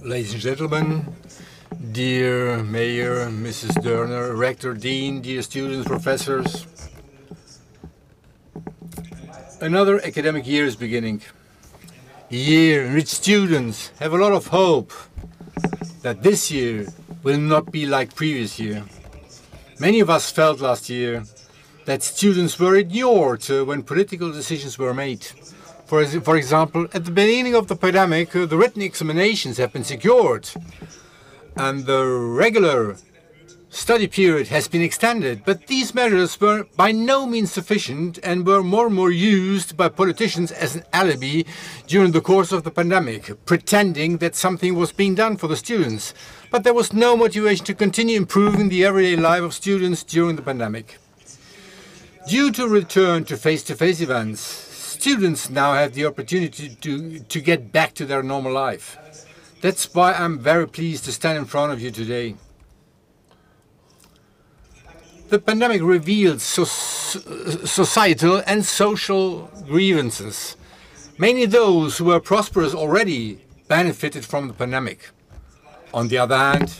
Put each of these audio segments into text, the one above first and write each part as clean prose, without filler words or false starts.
Ladies and gentlemen, dear Mayor, Mrs. Dörner, Rector, Dean, dear students, professors. Another academic year is beginning. A year in which students have a lot of hope that this year will not be like previous year. Many of us felt last year that students were ignored when political decisions were made. For example, at the beginning of the pandemic, the written examinations have been secured and the regular study period has been extended. But these measures were by no means sufficient and were more and more used by politicians as an alibi during the course of the pandemic, pretending that something was being done for the students. But there was no motivation to continue improving the everyday life of students during the pandemic. Due to return to face-to-face events, students now have the opportunity to get back to their normal life. That's why I'm very pleased to stand in front of you today. The pandemic revealed societal and social grievances. Mainly those who were prosperous already benefited from the pandemic. On the other hand,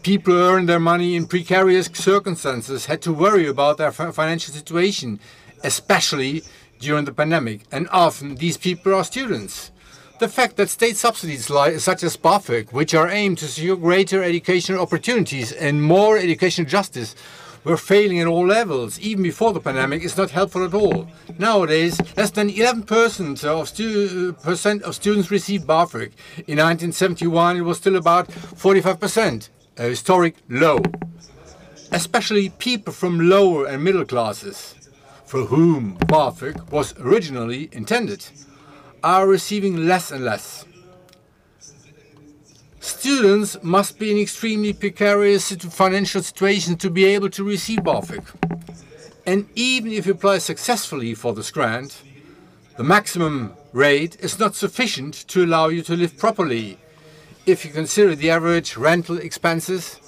people who earned their money in precarious circumstances had to worry about their financial situation, especially during the pandemic, and often these people are students. The fact that state subsidies such as BAföG, which are aimed to secure greater educational opportunities and more educational justice, were failing at all levels, even before the pandemic, is not helpful at all. Nowadays, less than 11% of students receive BAföG. In 1971, it was still about 45%, a historic low. Especially people from lower and middle classes, for whom BAföG was originally intended, are receiving less and less. Students must be in extremely precarious financial situations to be able to receive BAföG. And even if you apply successfully for this grant, the maximum rate is not sufficient to allow you to live properly. If you consider the average rental expenses,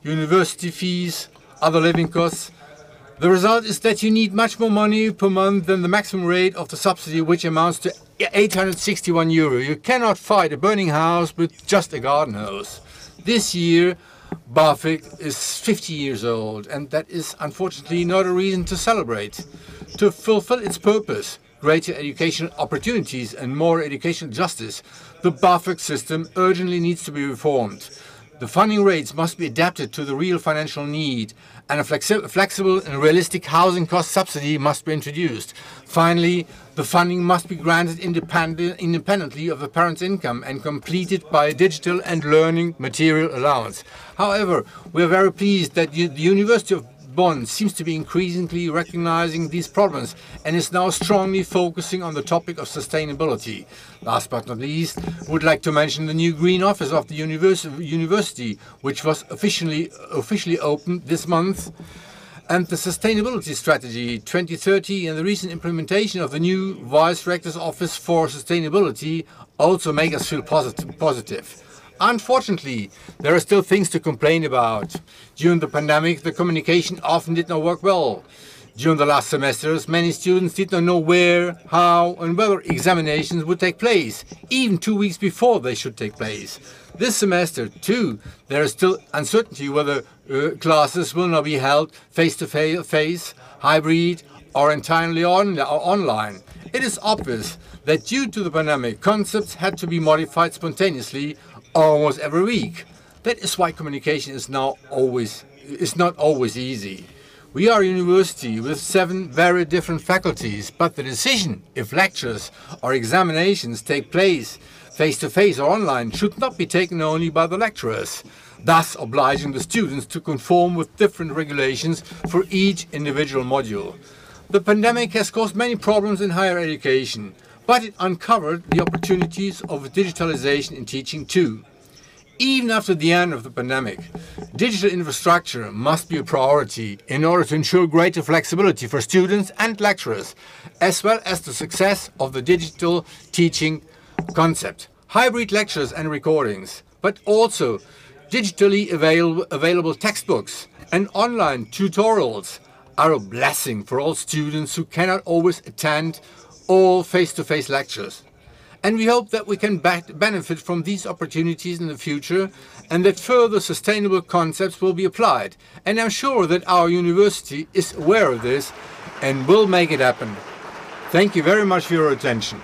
university fees, other living costs, the result is that you need much more money per month than the maximum rate of the subsidy, which amounts to 861 euro. You cannot fight a burning house with just a garden hose. This year, BAföG is 50 years old, and that is unfortunately not a reason to celebrate. To fulfill its purpose, greater educational opportunities and more educational justice, the BAföG system urgently needs to be reformed. The funding rates must be adapted to the real financial need, and a flexible and realistic housing cost subsidy must be introduced. Finally, the funding must be granted independently of the parent's income and completed by a digital and learning material allowance. However, we are very pleased that the University of Bonn seems to be increasingly recognizing these problems and is now strongly focusing on the topic of sustainability. Last but not least, I would like to mention the new Green Office of the University, which was officially opened this month, and the Sustainability Strategy 2030 and the recent implementation of the new Vice Rector's Office for Sustainability also make us feel positive. Unfortunately, there are still things to complain about. During the pandemic, the communication often did not work well. During the last semesters, many students did not know where, how, and whether examinations would take place, even 2 weeks before they should take place. This semester, too, there is still uncertainty whether classes will now be held face-to-face, hybrid, or entirely online. It is obvious that due to the pandemic, concepts had to be modified spontaneously almost every week. That is why communication is not always easy. We are a university with 7 very different faculties, but the decision if lectures or examinations take place face-to-face or online should not be taken only by the lecturers, thus obliging the students to conform with different regulations for each individual module. The pandemic has caused many problems in higher education, but it uncovered the opportunities of digitalization in teaching too. Even after the end of the pandemic, digital infrastructure must be a priority in order to ensure greater flexibility for students and lecturers, as well as the success of the digital teaching concept. Hybrid lectures and recordings, but also digitally available textbooks and online tutorials are a blessing for all students who cannot always attend all face-to-face lectures. And we hope that we can benefit from these opportunities in the future and that further sustainable concepts will be applied. And I'm sure that our university is aware of this and will make it happen. Thank you very much for your attention.